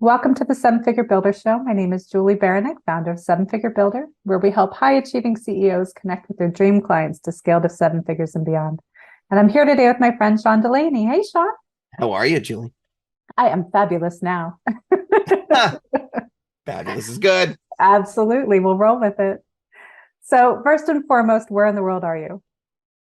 Welcome to the Seven Figure Builder Show. My name is Juli Baranik, founder of Seven Figure Builder, where we help high achieving CEOs connect with their dream clients to scale to seven figures and beyond. And I'm here today with my friend Sean Delaney. Hey, Sean. How are you, Julie? I am fabulous now. Fabulous is good. Absolutely. We'll roll with it. So, first and foremost, where in the world are you?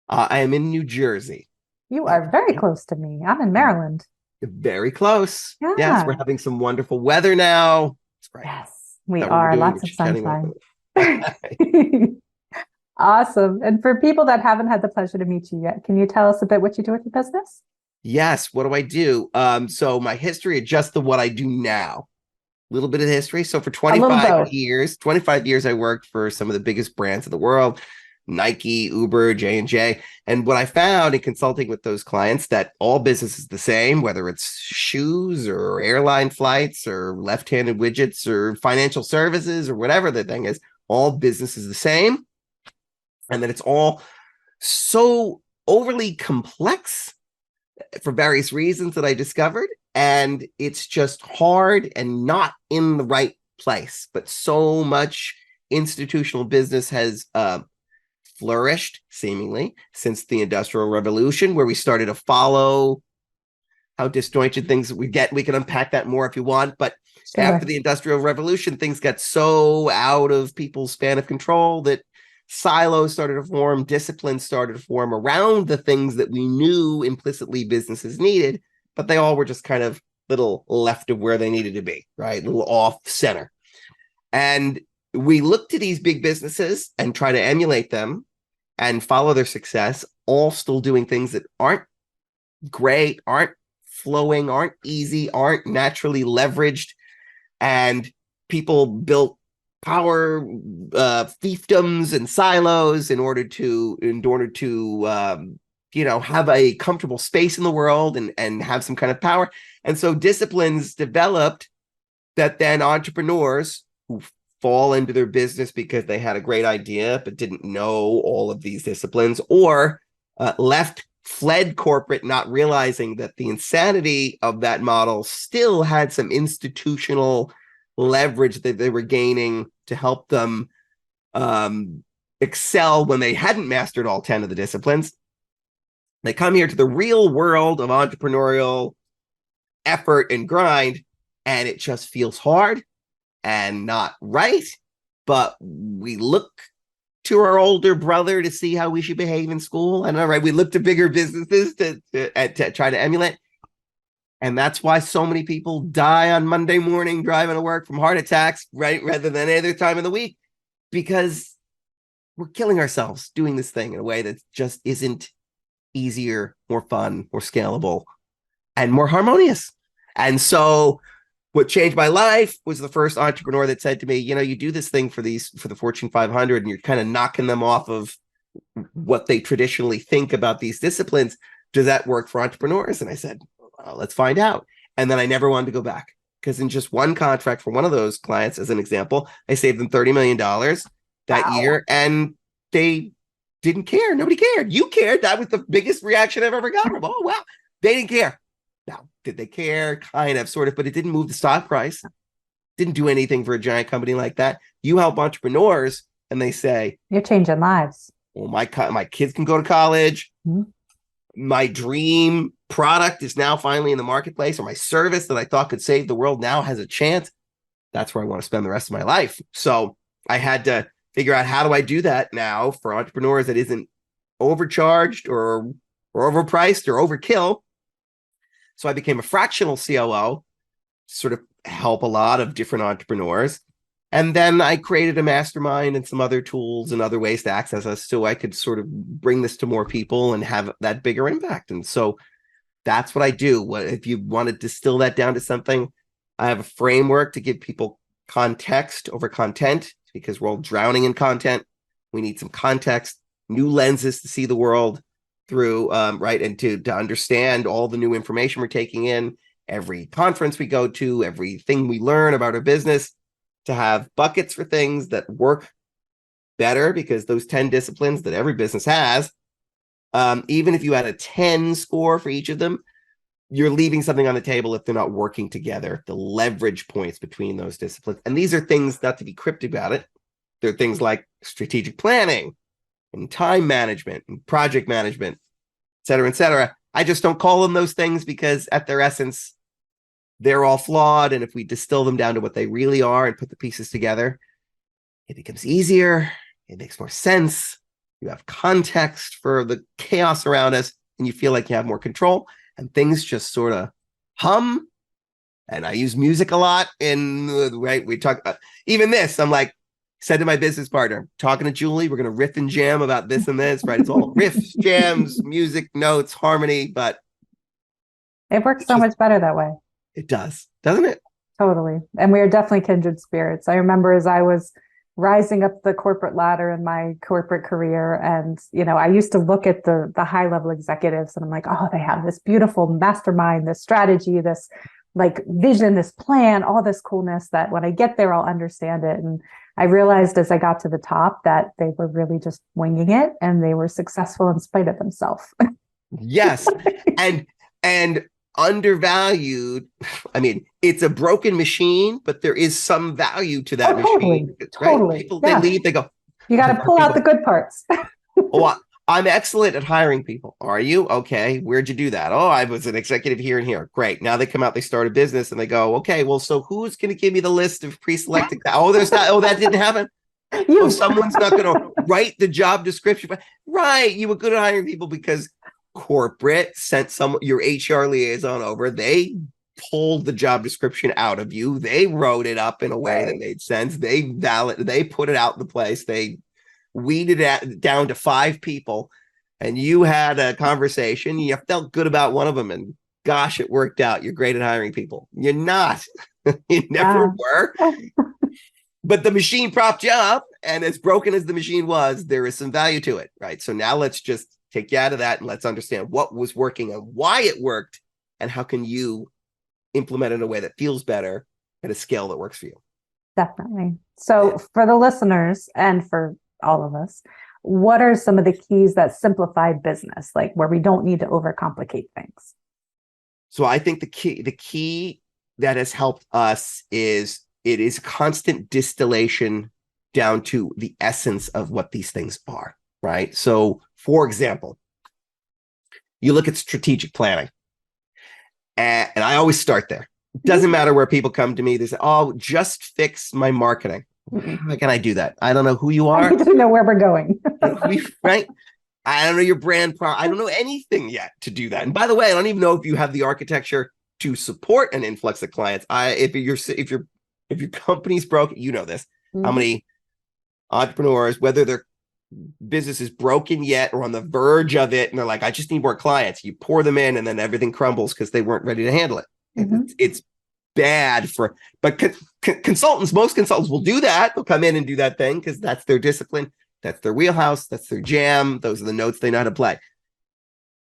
I am in New Jersey. You That's are very right. close to me. I'm in Maryland. Very close. Yes, we're Yeah. having some wonderful weather now. It's great. Is Yes, we that what we're are. doing? We're Lots of chit-chatting about sunshine. that. Awesome. And for people that haven't had the pleasure to meet you yet, can you tell us a bit what you do with your business? Yes, what do I do? So my history is just the what I do now. A little bit of history. So for A little 25 both. years, 25 years I worked for some of the biggest brands in the world. Nike, Uber, J&J. And what I found in consulting with those clients that all business is the same, whether it's shoes or airline flights or left-handed widgets or financial services or whatever the thing is, all business is the same. And that it's all so overly complex for various reasons that I discovered. And it's just hard and not in the right place. But so much institutional business has flourished seemingly since the Industrial Revolution, where we started to follow how disjointed things we get. We can unpack that more if you want, but after Sure. the Industrial Revolution, things got so out of people's span of control that silos started to form, disciplines started to form around the things that we knew implicitly businesses needed, but they all were just kind of little left of where they needed to be, right? A little off center. And we look to these big businesses and try to emulate them and follow their success, all still doing things that aren't great, aren't flowing, aren't easy, aren't naturally leveraged. And people built power fiefdoms and silos in order to have a comfortable space in the world and have some kind of power. And so disciplines developed that then entrepreneurs who fall into their business because they had a great idea but didn't know all of these disciplines, or fled corporate, not realizing that the insanity of that model still had some institutional leverage that they were gaining to help them excel when they hadn't mastered all 10 of the disciplines. They come here to the real world of entrepreneurial effort and grind, and it just feels hard and not right. But we look to our older brother to see how we should behave in school. And all right, we look to bigger businesses to try to emulate. And that's why so many people die on Monday morning driving to work from heart attacks, right? Rather than any other time of the week, because we're killing ourselves doing this thing in a way that just isn't easier, more fun, more scalable, and more harmonious. And so what changed my life was the first entrepreneur that said to me, you do this thing for the Fortune 500 and you're kind of knocking them off of what they traditionally think about these disciplines. Does that work for entrepreneurs? And I said, well, let's find out. And then I never wanted to go back, because in just one contract for one of those clients, as an example, I saved them $30 million that Wow. year, and they didn't care. Nobody cared. You cared. That was the biggest reaction I've ever gotten. Oh, wow. They didn't care. Now, did they care? Kind of, sort of, but it didn't move the stock price. Didn't do anything for a giant company like that. You help entrepreneurs, and they say, You're changing lives. "Well, my kids can go to college. Mhm. My dream product is now finally in the marketplace, or my service that I thought could save the world now has a chance." That's where I want to spend the rest of my life. So I had to figure out, how do I do that now for entrepreneurs that isn't overcharged or overpriced or overkill. So I became a fractional COO, sort of help a lot of different entrepreneurs. And then I created a mastermind and some other tools and other ways to access us so I could sort of bring this to more people and have that bigger impact. And so that's what I do. What if you want to distill that down to something? I have a framework to give people context over content, because we're all drowning in content. We need some context, new lenses to see the world through, right? And to understand all the new information we're taking in, every conference we go to, everything we learn about our business, to have buckets for things that work better, because those 10 disciplines that every business has, even if you had a 10 score for each of them, you're leaving something on the table if they're not working together, the leverage points between those disciplines. And these are things, not to be cryptic about it, they're things like strategic planning and time management and project management, et cetera, et cetera. I just don't call them those things because at their essence, they're all flawed. And if we distill them down to what they really are and put the pieces together, it becomes easier. It makes more sense. You have context for the chaos around us, and you feel like you have more control, and things just sort of hum. And I use music a lot right. We talk even this. I'm like, said to my business partner, talking to Juli, we're going to riff and jam about this and this, right? It's all riffs, jams, music, notes, harmony, but it works so much better that way. It does, doesn't it? Totally. And we are definitely kindred spirits. I remember as I was rising up the corporate ladder in my corporate career, and, you know, I used to look at the high level executives and I'm like, oh, they have this beautiful mastermind, this strategy, this like vision, this plan, all this coolness that when I get there, I'll understand it. And I realized as I got to the top that they were really just winging it, and they were successful in spite of themselves. Yes. and undervalued. I mean, it's a broken machine, but there is some value to that machine. Totally. Right? People, they leave, they go, you got to pull out the good parts. Oh, I'm excellent at hiring people. Are you? Okay. Where'd you do that? Oh, I was an executive here and here. Great. Now they come out, they start a business and they go, okay, well, so who's going to give me the list of pre-selected? Oh, there's not. Oh, that didn't happen. Oh, someone's not going to write the job description. Right. You were good at hiring people because corporate sent your HR liaison over. They pulled the job description out of you. They wrote it up in a way that made sense. They put it out in the place. They weeded it down to 5 people, and you had a conversation. You felt good about one of them, and gosh, it worked out. You're great at hiring people. You're not. You never were. But the machine propped you up, and as broken as the machine was, there is some value to it, right? So now let's just take you out of that and let's understand what was working and why it worked, and how can you implement it in a way that feels better at a scale that works for you. Definitely. So for the listeners and for all of us, what are some of the keys that simplify business, like where we don't need to overcomplicate things? So I think the key that has helped us is it is constant distillation down to the essence of what these things are, right? So for example, you look at strategic planning, and I always start there. It doesn't matter where people come to me. They say, oh, just fix my marketing. How can I do that? I don't know who you are. I don't know where we're going. Right? I don't know your brand. I don't know anything yet to do that. And by the way, I don't even know if you have the architecture to support an influx of clients. If your company's broke, you know this. Mm-hmm. How many entrepreneurs, whether their business is broken yet or on the verge of it, and they're like, I just need more clients. You pour them in, and then everything crumbles because they weren't ready to handle it. Mm-hmm. It's bad but most consultants will do that. They'll come in and do that thing because that's their discipline. That's their wheelhouse. That's their jam. Those are the notes they know how to play.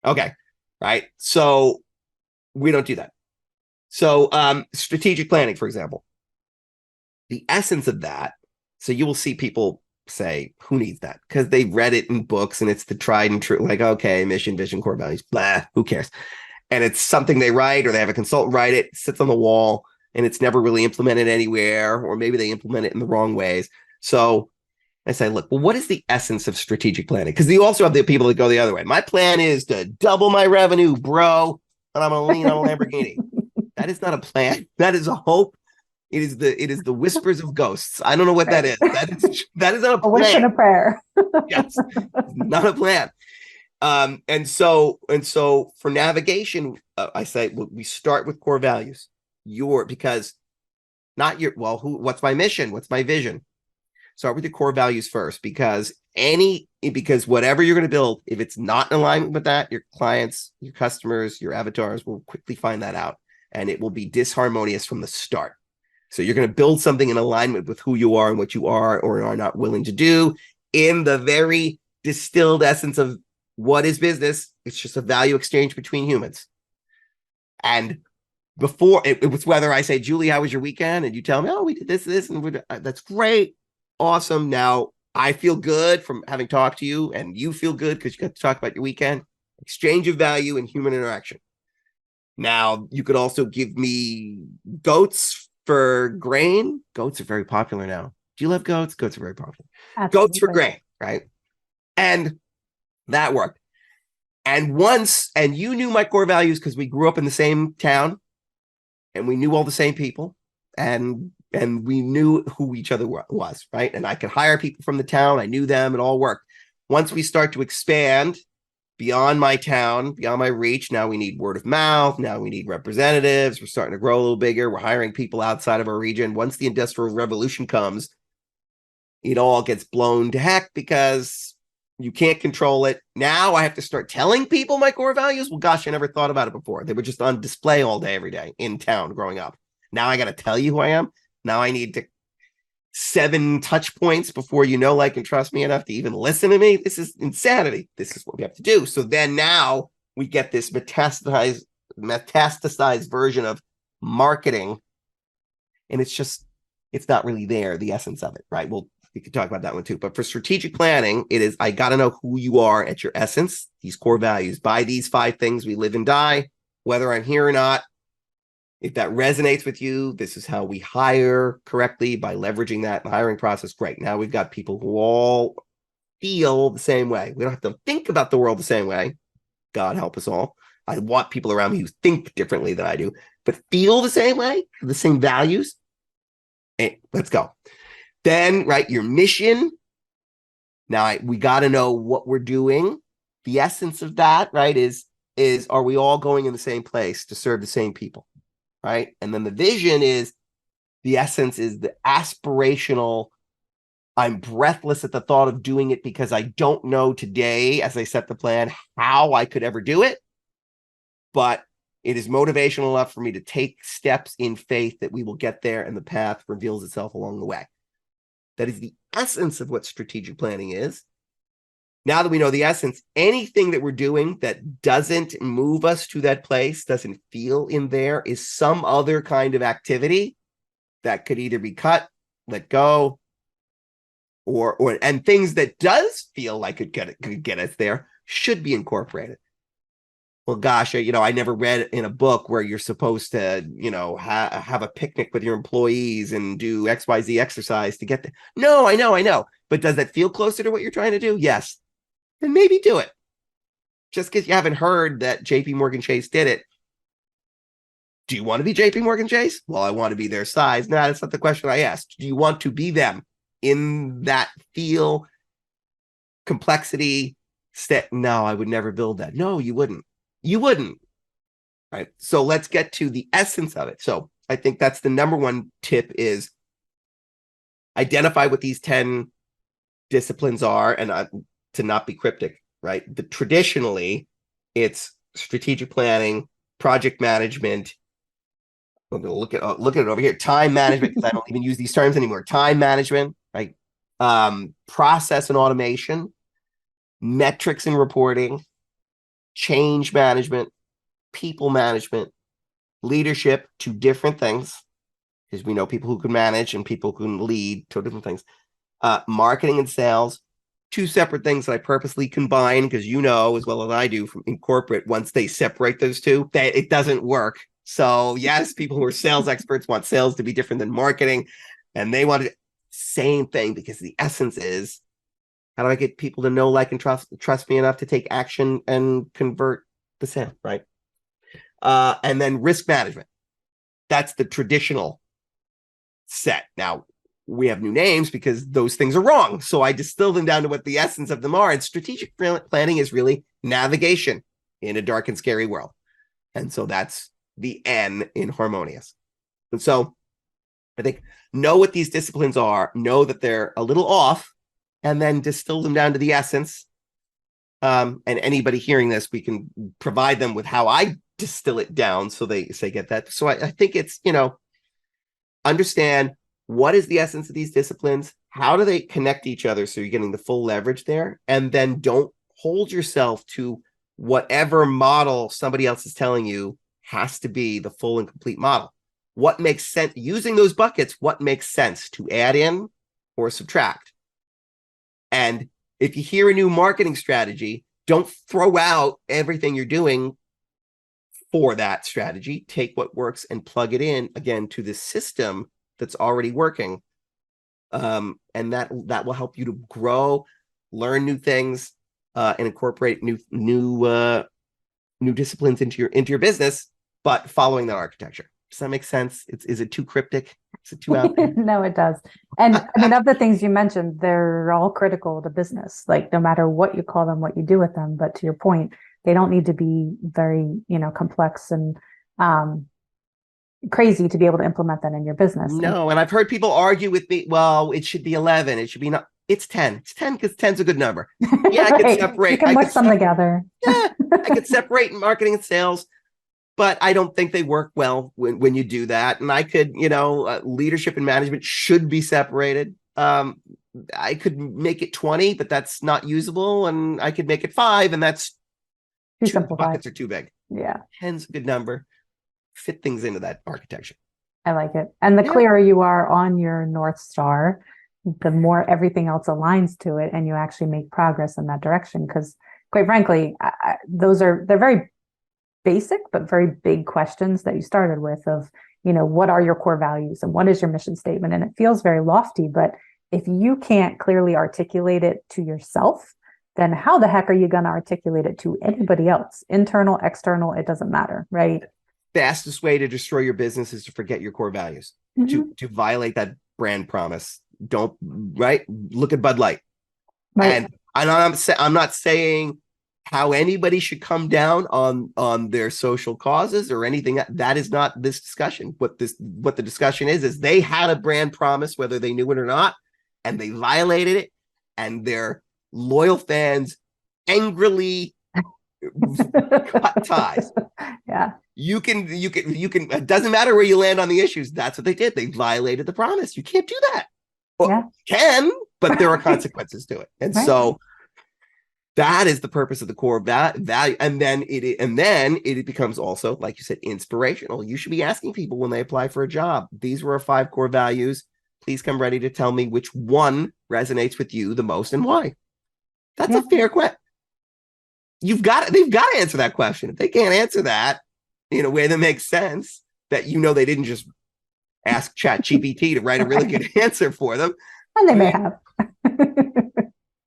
Okay. Right. So we don't do that. So strategic planning, for example, the essence of that. So you will see people say, who needs that? Because they read it in books and it's the tried and true, like, okay, mission, vision, core values, blah, who cares? And it's something they write, or they have a consultant write it, sits on the wall, and it's never really implemented anywhere, or maybe they implement it in the wrong ways. So I say, look, well, what is the essence of strategic planning? Because you also have the people that go the other way. My plan is to double my revenue, bro, and I'm going to lean on a Lamborghini. That is not a plan. That is a hope. It is the whispers of ghosts. I don't know what that is. That is not a plan. A wish and a prayer. Yes, not a plan. And so for navigation, I say, well, we start with core values. What's my mission? What's my vision? Start with your core values first, because whatever you're going to build, if it's not in alignment with that, your clients, your customers, your avatars will quickly find that out, and it will be disharmonious from the start. So you're going to build something in alignment with who you are and what you are or are not willing to do in the very distilled essence of what is business. It's just a value exchange between humans. And before it was whether I say, Juli, how was your weekend? And you tell me, oh, we did this, and that's great. Awesome. Now I feel good from having talked to you, and you feel good because you got to talk about your weekend. Exchange of value and human interaction. Now, you could also give me goats for grain. Goats are very popular now. Do you love goats? Goats are very popular. Goats for Absolutely. grain, right? And that worked. And you knew my core values because we grew up in the same town and we knew all the same people and we knew who each other was, right? And I could hire people from the town. I knew them. It all worked. Once we start to expand beyond my town, beyond my reach, now we need word of mouth. Now we need representatives. We're starting to grow a little bigger. We're hiring people outside of our region. Once the Industrial Revolution comes, it all gets blown to heck because you can't control it. Now I have to start telling people my core values. Well, gosh, I never thought about it before. They were just on display all day, every day in town growing up. Now I got to tell you who I am. Now I need to 7 touch points before you know, like, and trust me enough to even listen to me. This is insanity. This is what we have to do. So then now we get this metastasized version of marketing. And it's not really there, the essence of it, right? Well, we could talk about that one too. But for strategic planning, it is, I got to know who you are at your essence, these core values. By these 5 things, we live and die, whether I'm here or not. If that resonates with you, this is how we hire correctly by leveraging that in the hiring process. Great. Now we've got people who all feel the same way. We don't have to think about the world the same way. God help us all. I want people around me who think differently than I do, but feel the same way, the same values. Hey, let's go. Then, right, your mission. Now we got to know what we're doing. The essence of that, right, is are we all going in the same place to serve the same people? Right. And then the vision is, the essence is the aspirational. I'm breathless at the thought of doing it because I don't know today, as I set the plan, how I could ever do it. But it is motivational enough for me to take steps in faith that we will get there and the path reveals itself along the way. That is the essence of what strategic planning is. Now that we know the essence, anything that we're doing that doesn't move us to that place, doesn't feel in there, is some other kind of activity that could either be cut, let go, and things that does feel like it could get us there should be incorporated. Well, gosh, I never read in a book where you're supposed to, have a picnic with your employees and do XYZ exercise to get there. No, I know. But does that feel closer to what you're trying to do? Yes. Then maybe do it. Just because you haven't heard that JP Morgan Chase did it. Do you want to be JP Morgan Chase? Well, I want to be their size. No, that's not the question I asked. Do you want to be them in that feel, complexity, No, I would never build that. No, you wouldn't. You wouldn't. Right. So let's get to the essence of it. So I think that's the number one tip is identify what these 10 disciplines are, and to not be cryptic, right? Traditionally, it's strategic planning, project management. I'm going to look at it over here. Time management, because I don't even use these terms anymore. Time management, right? Process and automation, metrics and reporting, change management, people management, leadership, 2 different things, because we know people who can manage and people who can lead, 2 different things. Marketing and sales, 2 separate things that I purposely combine because as well as I do in corporate, once they separate those 2, it doesn't work. So yes, people who are sales experts want sales to be different than marketing, and they want the same thing because the essence is, how do I get people to know, like, and trust me enough to take action and convert the sale, right? And then risk management. That's the traditional set. Now, we have new names because those things are wrong. So I distill them down to what the essence of them are. And strategic planning is really navigation in a dark and scary world. And so that's the N in harmonious. And so I think know what these disciplines are, know that they're a little off, and then distill them down to the essence. And anybody hearing this, we can provide them with how I distill it down so they get that. So I think it's, understand what is the essence of these disciplines, how do they connect each other so you're getting the full leverage there, and then don't hold yourself to whatever model somebody else is telling you has to be the full and complete model. What makes sense, using those buckets, what makes sense to add in or subtract? And if you hear a new marketing strategy, don't throw out everything you're doing for that strategy, take what works and plug it in again to this system that's already working. And that will help you to grow, learn new things, and incorporate new disciplines into your business, but following that architecture. Does that make sense? Is it too cryptic? Is it too out there? No, it does. And I mean, of the things you mentioned, they're all critical to business, like no matter what you call them, what you do with them. But to your point, they don't need to be very, complex and crazy to be able to implement that in your business. No, and I've heard people argue with me, well, it should be 11. It should be not. It's 10. It's 10 because 10's a good number. Yeah, I could separate. You can mush them together. Yeah, I could separate marketing and sales, but I don't think they work well when you do that. And I could, leadership and management should be separated. I could make it 20, but that's not usable. And I could make it 5, and that's Too buckets are too big. Yeah. 10's a good number. Fit things into that architecture. I like it. And the clearer you are on your North Star, the more everything else aligns to it, and you actually make progress in that direction. Because quite frankly, they're very basic, but very big questions that you started with of, what are your core values and what is your mission statement? And it feels very lofty, but if you can't clearly articulate it to yourself, then how the heck are you going to articulate it to anybody else? Internal, external, it doesn't matter, right? Fastest way to destroy your business is to forget your core values, to violate that brand promise. Don't look at Bud Light. Right. And I'm not saying how anybody should come down on their social causes or anything. That is not this discussion. What the discussion is they had a brand promise, whether they knew it or not, and they violated it, and their loyal fans angrily cut ties. Yeah. You can, it doesn't matter where you land on the issues. That's what they did. They violated the promise. You can't do that. Well, you can, but there are consequences to it. And so that is the purpose of the core value. And then it becomes also, like you said, inspirational. You should be asking people when they apply for a job, these were our 5 core values. Please come ready to tell me which one resonates with you the most and why. That's a fair question. They've got to answer that question. If they can't answer that in a way that makes sense, that they didn't just ask ChatGPT to write a really good answer for them. And they may have.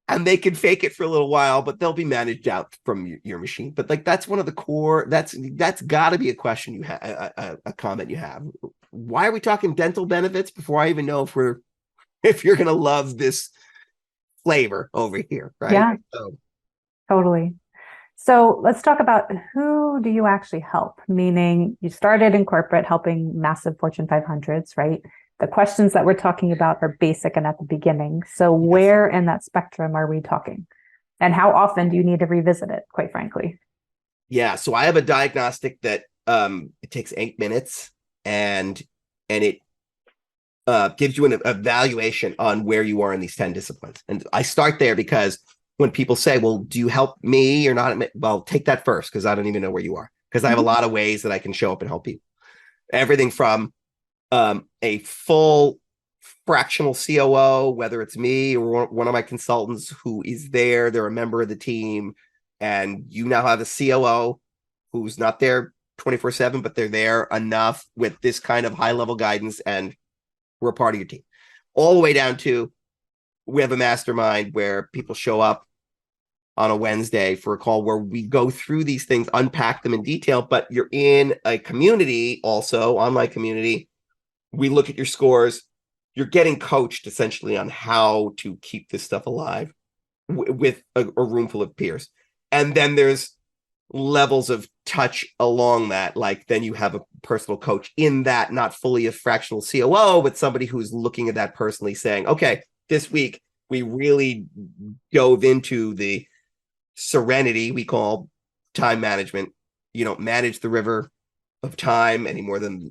And they can fake it for a little while, but they'll be managed out from your machine. But that's one of the core, that's got to be a question you have, a comment you have. Why are we talking dental benefits before I even know if you're going to love this flavor over here, right? Yeah, totally. So let's talk about who do you actually help? Meaning you started in corporate helping massive Fortune 500s, right? The questions that we're talking about are basic and at the beginning. So where in that spectrum are we talking? And how often do you need to revisit it, quite frankly? Yeah. So I have a diagnostic that it takes 8 minutes and it gives you an evaluation on where you are in these 10 disciplines. And I start there because when people say, well, do you help me or not? Well, take that first, because I don't even know where you are, because I have a lot of ways that I can show up and help people. Everything from a full fractional COO, whether it's me or one of my consultants who is there, they're a member of the team, and you now have a COO who's not there 24/7, but they're there enough with this kind of high-level guidance, and we're a part of your team. All the way down to, we have a mastermind where people show up on a Wednesday for a call where we go through these things, unpack them in detail, but you're in a community also, online community. We look at your scores. You're getting coached essentially on how to keep this stuff alive with a room full of peers. And then there's levels of touch along that. Like then you have a personal coach in that, not fully a fractional COO, but somebody who's looking at that personally saying, okay, this week we really dove into the serenity we call time management. You don't manage the river of time any more than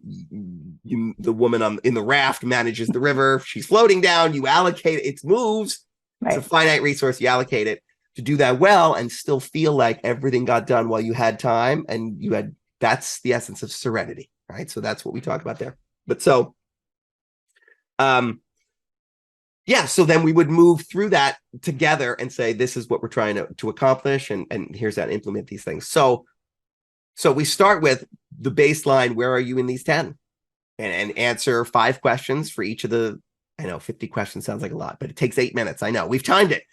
the woman in the raft manages the river. She's floating down. You allocate its moves. Right. It's a finite resource. You allocate it to do that well and still feel like everything got done while you had time. And that's the essence of serenity, right? So that's what we talk about there. But so, so then we would move through that together and say, this is what we're trying to accomplish. And here's how to implement these things. So So we start with the baseline. Where are you in these 10? And answer 5 questions for each of the, I know 50 questions sounds like a lot, but it takes 8 minutes. I know we've timed it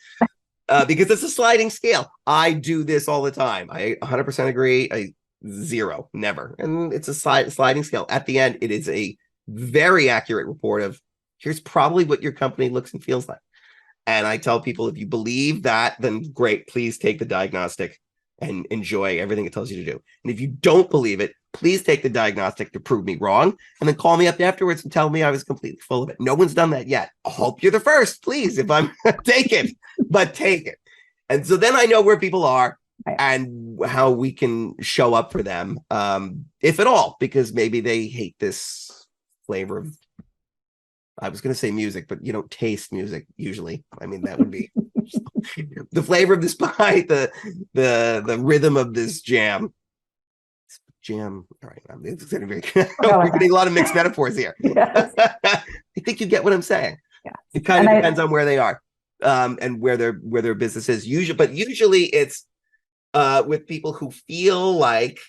because it's a sliding scale. I do this all the time. I 100% agree. 0, never. And it's a sliding scale. At the end, it is a very accurate report of here's probably what your company looks and feels like. And I tell people, if you believe that, then great, please take the diagnostic and enjoy everything it tells you to do. And if you don't believe it, please take the diagnostic to prove me wrong and then call me up afterwards and tell me I was completely full of it. No one's done that yet. I hope you're the first, please, if I'm take it, but take it. And so then I know where people are and how we can show up for them, if at all, because maybe they hate this flavor of, I was going to say music, but you don't taste music usually. I mean, that would be the flavor of this pie, the rhythm of this jam. All right, it's going to be we're getting a lot of mixed metaphors here. Yes. I think you get what I'm saying. Yeah. It kind of depends on where they are, and where their business is. Usually it's with people who feel like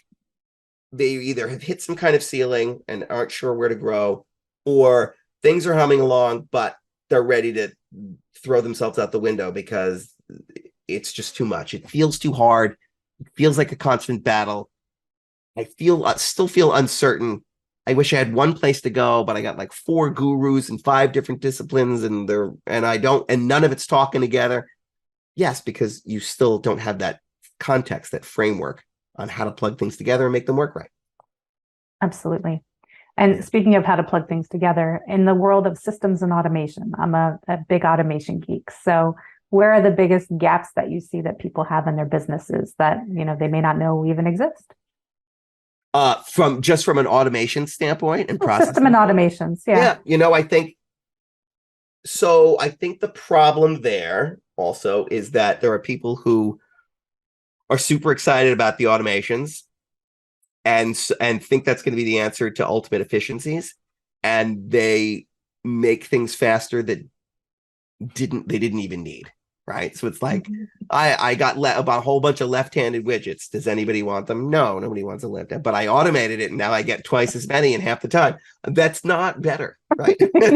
they either have hit some kind of ceiling and aren't sure where to grow, or things are humming along, but they're ready to throw themselves out the window because it's just too much. It feels too hard. It feels like a constant battle. I still feel uncertain. I wish I had one place to go, but I got like 4 gurus and 5 different disciplines, and none of it's talking together. Yes, because you still don't have that context, that framework on how to plug things together and make them work right. Absolutely. And speaking of how to plug things together, in the world of systems and automation, I'm a big automation geek. So where are the biggest gaps that you see that people have in their businesses that, they may not know even exist? From an automation standpoint and process system and automations. Yeah. I think the problem there also is that there are people who are super excited about the automations and think that's going to be the answer to ultimate efficiencies, and they make things faster that they didn't even need. Right. So it's like, I got about a whole bunch of left-handed widgets. Does anybody want them? No, nobody wants a left-handed, but I automated it and now I get twice as many in half the time. That's not better. Right. But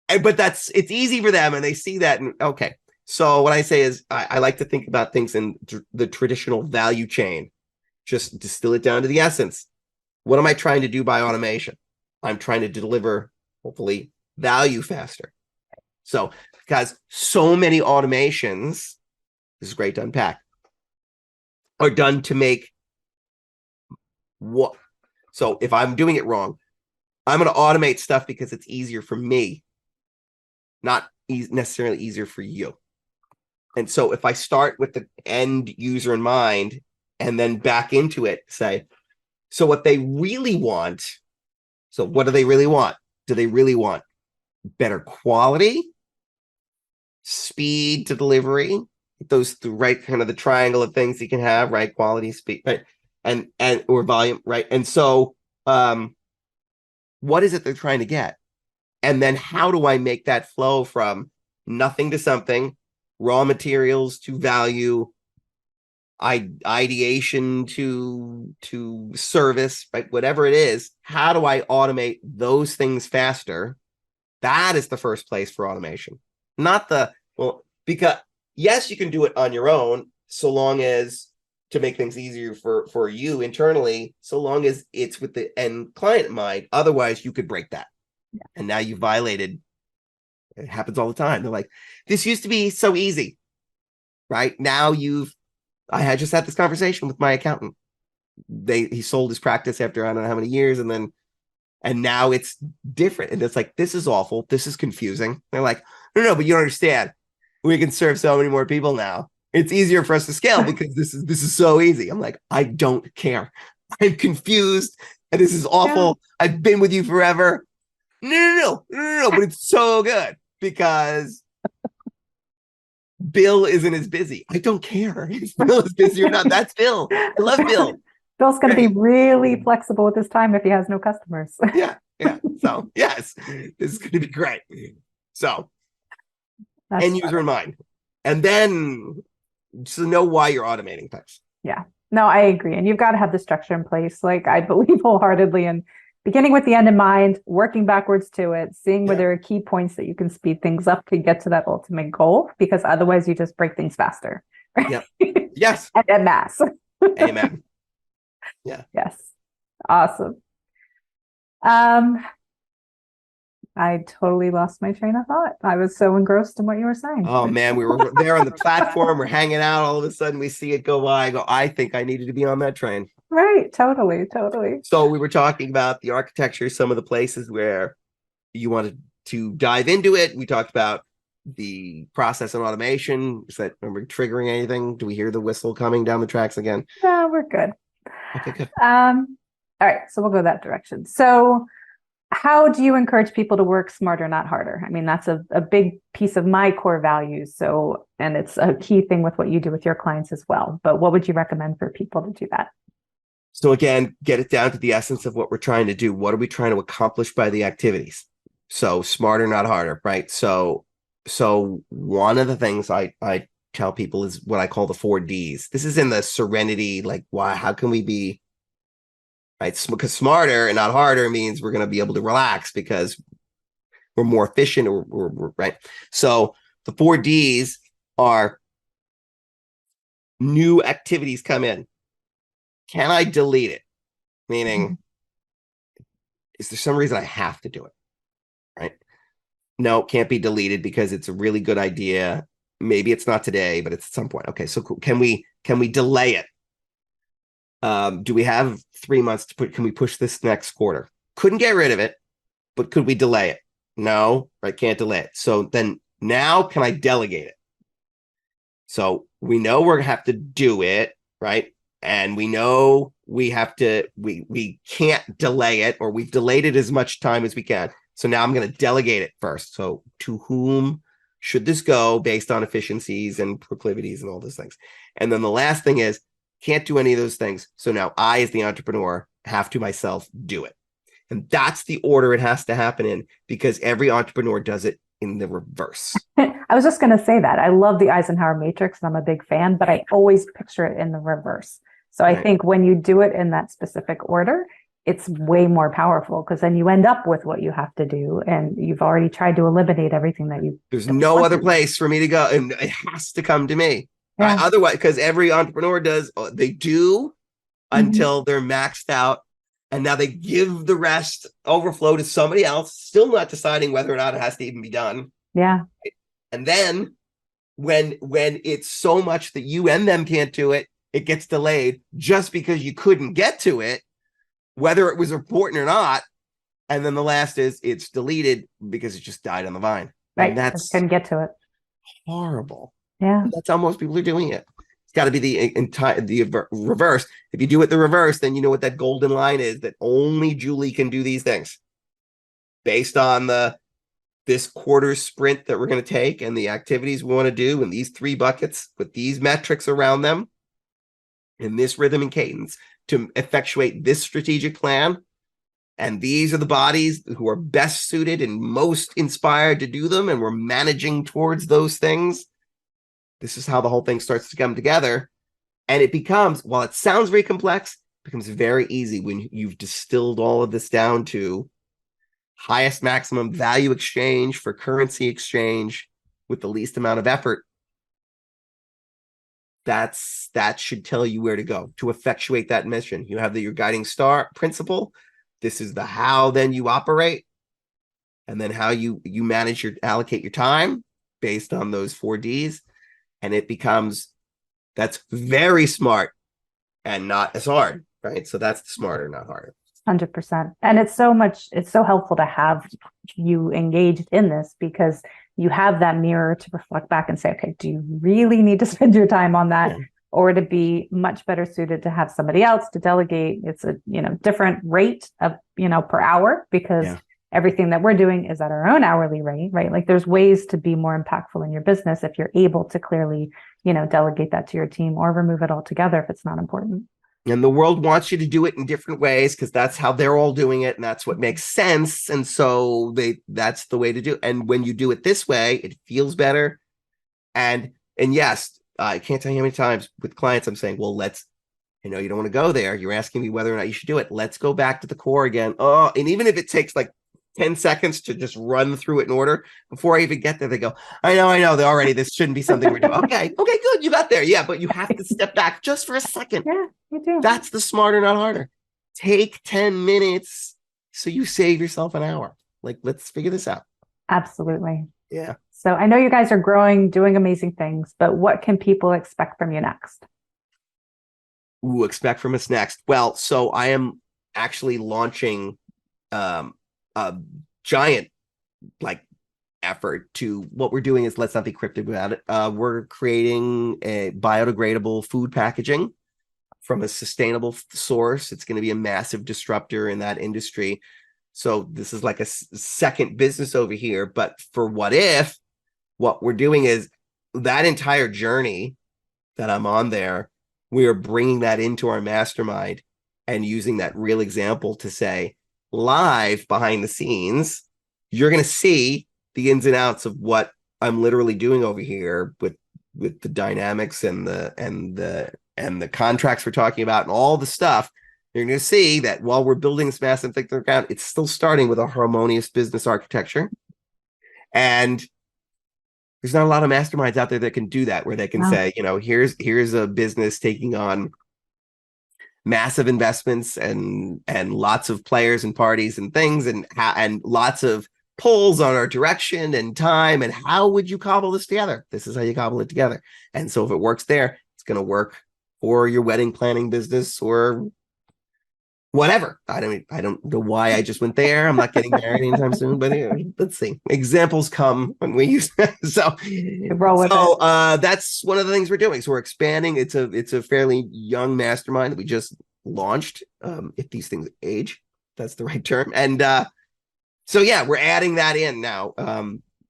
it's easy for them and they see that. And okay. So what I say is I like to think about things in the traditional value chain, just distill it down to the essence. What am I trying to do by automation? I'm trying to deliver, hopefully, value faster. So, because so many automations, this is great to unpack, are done to make what? So if I'm doing it wrong, I'm going to automate stuff because it's easier for me, not necessarily easier for you. And so if I start with the end user in mind and then back into it, say, so what they really want, so what do they really want? Do they really want better quality, speed to delivery, those right kind of the triangle of things you can have, right? Quality, speed, right? And or volume, right? And so what is it they're trying to get? And then how do I make that flow from nothing to something, raw materials to value, ideation to service, right? Whatever it is, how do I automate those things faster? That is the first place for automation. Not because yes, you can do it on your own, so long as to make things easier for you internally, so long as it's with the end client in mind. Otherwise, you could break that. Yeah. And now you violated. It happens all the time. They're like, this used to be so easy, right? Now I had just had this conversation with my accountant. He sold his practice after I don't know how many years, and now it's different. And it's like, this is awful. This is confusing. They're like, no, but you don't understand. We can serve so many more people now. It's easier for us to scale because this is so easy. I'm like, I don't care. I'm confused and this is awful. Yeah. I've been with you forever. No, but it's so good because Bill isn't as busy. I don't care if Bill is busy or not. That's Bill. I love Bill. Bill's going to be really flexible with his time if he has no customers. Yeah. So yes, this is going to be great. So end user in mind, and then to know why you're automating things. Yeah. No, I agree. And you've got to have the structure in place. Like I believe wholeheartedly in beginning with the end in mind, working backwards to it, seeing where Yeah. there are key points that you can speed things up to get to that ultimate goal, because otherwise you just break things faster. Yep. Yes. And en masse. Amen. Yeah. Yes. Awesome. Um, I totally lost my train of thought. I was so engrossed in what you were saying. Oh man, we were there on the platform. We're hanging out. All of a sudden, we see it go by. I go, I think I needed to be on that train. Right. Totally. Totally. So we were talking about the architecture, some of the places where you wanted to dive into it. We talked about the process and automation. Is that, are we triggering anything? Do we hear the whistle coming down the tracks again? No, we're good. Okay, good. All right. So we'll go that direction. So how do you encourage people to work smarter, not harder? I mean, that's a big piece of my core values. So, and it's a key thing with what you do with your clients as well. But what would you recommend for people to do that? So again, get it down to the essence of what we're trying to do. What are we trying to accomplish by the activities? So smarter, not harder, right? So one of the things I tell people is what I call the 4Ds. This is in the serenity, like why, how can we be right? Because smarter and not harder means we're going to be able to relax because we're more efficient, or right. So the 4Ds are new activities come in. Can I delete it? Meaning, is there some reason I have to do it? Right? No, can't be deleted because it's a really good idea. Maybe it's not today, but it's at some point. Okay, so can we delay it? Do we have 3 months to put? Can we push this next quarter? Couldn't get rid of it, but could we delay it? No, I can't delay it. So then now can I delegate it? So we know we're gonna have to do it, right? And we know we have to, we can't delay it, or we've delayed it as much time as we can. So now I'm going to delegate it first. So to whom should this go based on efficiencies and proclivities and all those things? And then the last thing is, can't do any of those things. So now I, as the entrepreneur, have to myself do it. And that's the order it has to happen in, because every entrepreneur does it in the reverse. I was just going to say that. I love the Eisenhower matrix and I'm a big fan, but I always picture it in the reverse. So I think when you do it in that specific order, it's way more powerful, because then you end up with what you have to do and you've already tried to eliminate everything that you. There's no other place for me to go, and it has to come to me. Yeah. Otherwise, because every entrepreneur does, they do until they're maxed out. And now they give the rest overflow to somebody else, still not deciding whether or not it has to even be done. Yeah. And then when it's so much that you and them can't do it, it gets delayed just because you couldn't get to it, whether it was important or not. And then the last is it's deleted because it just died on the vine. Right. And that's couldn't get to it. horrible. Yeah. And that's how most people are doing it. It's got to be the reverse. If you do it the reverse, then you know what that golden line is, that only Juli can do these things based on this quarter sprint that we're going to take and the activities we want to do in these 3 buckets with these metrics around them in this rhythm and cadence to effectuate this strategic plan. And these are the bodies who are best suited and most inspired to do them. And we're managing towards those things. This is how the whole thing starts to come together. And it becomes, while it sounds very complex, it becomes very easy when you've distilled all of this down to highest maximum value exchange for currency exchange with the least amount of effort. That should tell you where to go to effectuate that mission. You have your guiding star principle. This is the how then you operate, and then how you manage allocate your time based on those 4Ds. And it becomes, that's very smart and not as hard, right? So that's the smarter, not harder. 100%. And it's so helpful to have you engaged in this, because you have that mirror to reflect back and say, okay, do you really need to spend your time on that? Yeah. Or to be much better suited to have somebody else to delegate? It's a, different rate of, per hour, because everything that we're doing is at our own hourly rate, right? Like there's ways to be more impactful in your business if you're able to clearly, delegate that to your team or remove it altogether if it's not important. And the world wants you to do it in different ways because that's how they're all doing it. And that's what makes sense. And so that's the way to do it. And when you do it this way, it feels better. And yes, I can't tell you how many times with clients I'm saying, well, let's I know you don't want to go there. You're asking me whether or not you should do it. Let's go back to the core again. Oh, and even if it takes like 10 seconds to just run through it in order before I even get there, they go, I know. They already, this shouldn't be something we're doing. Okay, good. You got there. Yeah, but you have to step back just for a second. Yeah, you do. That's the smarter, not harder. Take 10 minutes so you save yourself an hour. Like, let's figure this out. Absolutely. Yeah. So I know you guys are growing, doing amazing things, but what can people expect from you next? Ooh, expect from us next. Well, so I am actually launching a giant like effort to what we're doing is, let's not be cryptic about it. We're creating a biodegradable food packaging from a sustainable source. It's going to be a massive disruptor in that industry. So this is like a second business over here. But for what if, what we're doing is that entire journey that I'm on there, we are bringing that into our mastermind and using that real example to say, live behind the scenes, you're going to see the ins and outs of what I'm literally doing over here with the dynamics and the contracts we're talking about and all the stuff. You're going to see that while we're building this massive thing account, it's still starting with a harmonious business architecture. And there's not a lot of masterminds out there that can do that, where they can say, here's a business taking on massive investments and lots of players and parties and things and lots of pulls on our direction and time. And how would you cobble this together? This is how you cobble it together. And so if it works there, it's going to work for your wedding planning business or whatever. I don't know why I just went there. I'm not getting married anytime soon, but let's see. Examples come when we use so that's one of the things we're doing. So we're expanding. It's a fairly young mastermind that we just launched. If these things age, that's the right term. And so yeah, we're adding that in now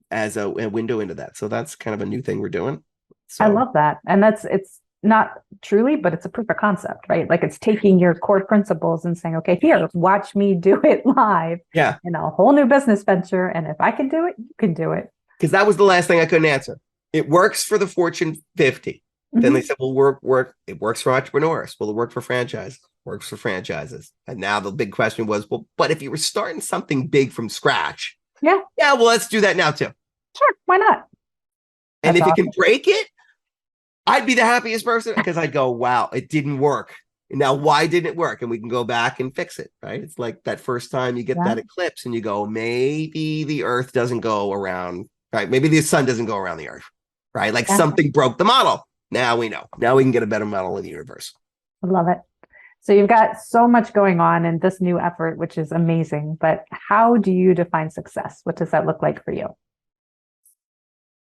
as a window into that. So that's kind of a new thing we're doing. So I love that. And it's not truly, but it's a proof of concept, right? Like it's taking your core principles and saying, okay, here, watch me do it live in a whole new business venture. And if I can do it, you can do it. Because that was the last thing I couldn't answer. It works for the Fortune 50. Mm-hmm. Then they said, well, it works for entrepreneurs. Well, it worked for franchise. Works for franchises. And now the big question was, well, but if you were starting something big from scratch, well, let's do that now too. Sure, why not? And if you can break it, I'd be the happiest person, because I'd go, wow, it didn't work. Now, why didn't it work? And we can go back and fix it, right? It's like that first time you get that eclipse and you go, maybe the earth doesn't go around, right? Maybe the sun doesn't go around the earth, right? Like something broke the model. Now we know. Now we can get a better model of the universe. I love it. So you've got so much going on in this new effort, which is amazing. But how do you define success? What does that look like for you?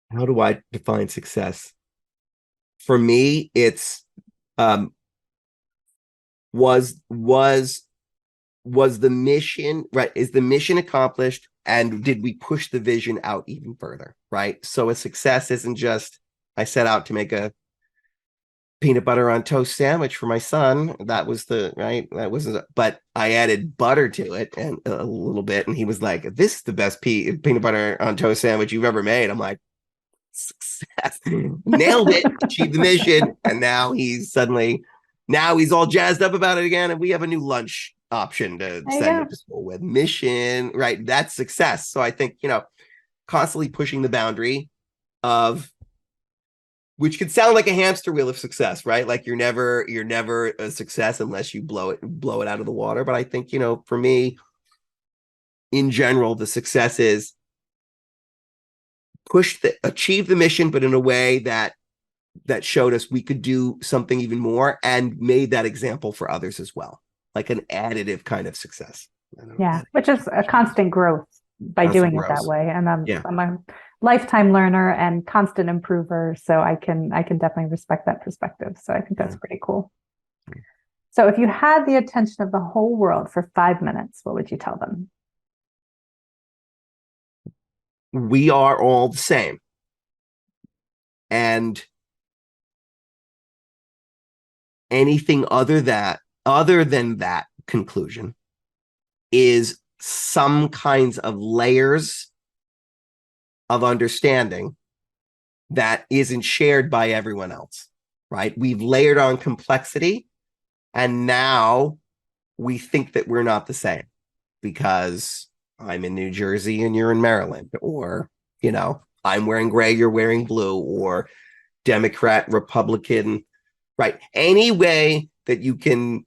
How do I define success? For me, it's was the mission, right? Is the mission accomplished? And did we push the vision out even further, right? So a success isn't just, I set out to make a peanut butter on toast sandwich for my son. That was but I added butter to it and a little bit. And he was like, this is the best peanut butter on toast sandwich you've ever made. I'm like, success. Nailed it. Achieved the mission. And now he's all jazzed up about it again. And we have a new lunch option to send him to school with. Mission, right? That's success. So I think, constantly pushing the boundary of, which could sound like a hamster wheel of success, right? Like you're never a success unless you blow it out of the water. But I think, for me, in general, the success is achieve the mission, but in a way that showed us we could do something even more and made that example for others as well. Like an additive kind of success. Which is a constant growth by doing it that way. And I'm a lifetime learner and constant improver. So I can definitely respect that perspective. So I think that's pretty cool. So if you had the attention of the whole world for 5 minutes, what would you tell them? We are all the same. And anything other than that conclusion is some kinds of layers of understanding that isn't shared by everyone else, right? We've layered on complexity And now we think that we're not the same because I'm in New Jersey and you're in Maryland, or, I'm wearing gray, you're wearing blue, or Democrat, Republican, right? Any way that you can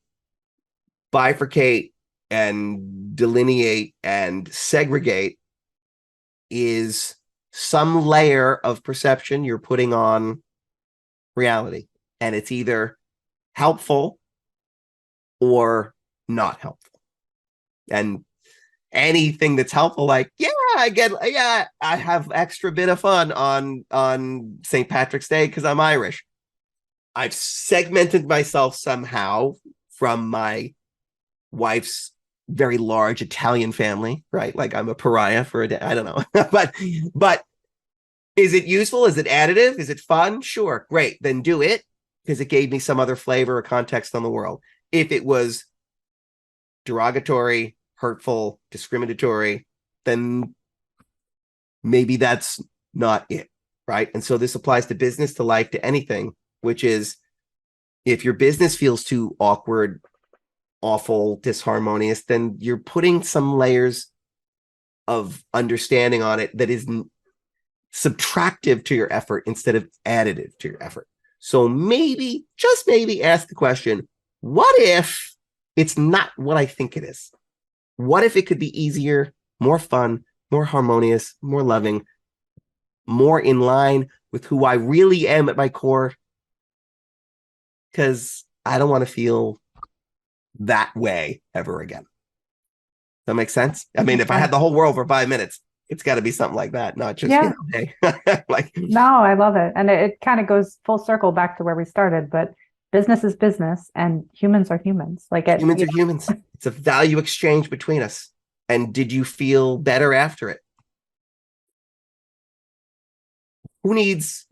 bifurcate and delineate and segregate is some layer of perception you're putting on reality. And it's either helpful or not helpful. And anything that's helpful, like, I have extra bit of fun on St. Patrick's Day because I'm Irish. I've segmented myself somehow from my wife's very large Italian family, right? Like I'm a pariah for a day. I don't know. but is it useful? Is it additive? Is it fun? Sure. Great. Then do it because it gave me some other flavor or context on the world. If it was derogatory, hurtful, discriminatory, then maybe that's not it, right? And so this applies to business, to life, to anything, which is if your business feels too awkward, awful, disharmonious, then you're putting some layers of understanding on it that is subtractive to your effort instead of additive to your effort. So maybe, just maybe, ask the question, what if it's not what I think it is? What if it could be easier, more fun, more harmonious, more loving, more in line with who I really am at my core? Because I don't want to feel that way ever again. That makes sense? I mean, if I had the whole world for 5 minutes, it's got to be something like that, not just, hey. No, I love it. And it kind of goes full circle back to where we started, but business is business and humans are humans. Humans are humans. It's a value exchange between us. And did you feel better after it? Who needs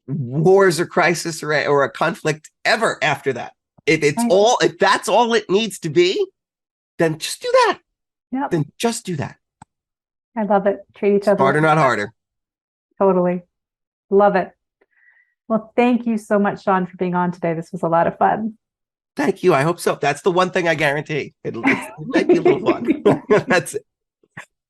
wars or crisis or a conflict ever after that? If that's all it needs to be, then just do that. Yeah. Then just do that. I love it. Treat each other smarter, not harder. Totally. Love it. Well, thank you so much, Sean, for being on today. This was a lot of fun. Thank you. I hope so. That's the one thing I guarantee. It might be a little fun. That's it.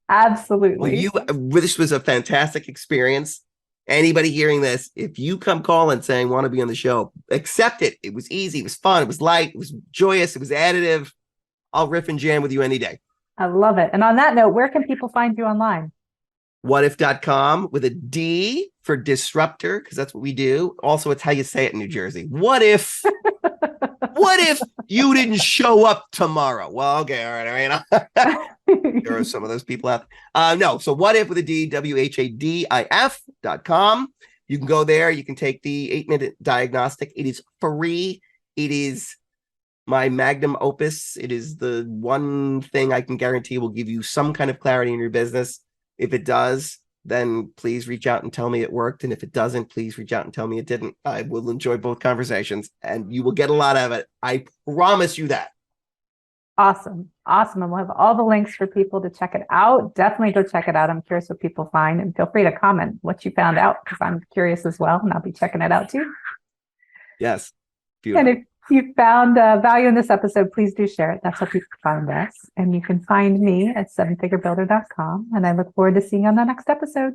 Absolutely. This was a fantastic experience. Anybody hearing this, if you come calling saying want to be on the show, accept it. It was easy. It was fun. It was light. It was joyous. It was additive. I'll riff and jam with you any day. I love it. And on that note, where can people find you online? Whatif.com with a D for disruptor, because that's what we do. Also, it's how you say it in New Jersey. What if you didn't show up tomorrow? Well, okay, all right. There are some of those people out there. No, so what if with a D, WHADIF.com. You can go there. You can take the 8-minute diagnostic. It is free. It is my magnum opus. It is the one thing I can guarantee will give you some kind of clarity in your business. If it does, then please reach out and tell me it worked. And if it doesn't, please reach out and tell me it didn't. I will enjoy both conversations and you will get a lot of it. I promise you that. Awesome. And we'll have all the links for people to check it out. Definitely go check it out. I'm curious what people find, and feel free to comment what you found out because I'm curious as well, and I'll be checking it out too. Yes. Beautiful. And if you found value in this episode, please do share it. That's how people find us. And you can find me at sevenfigurebuilder.com. And I look forward to seeing you on the next episode.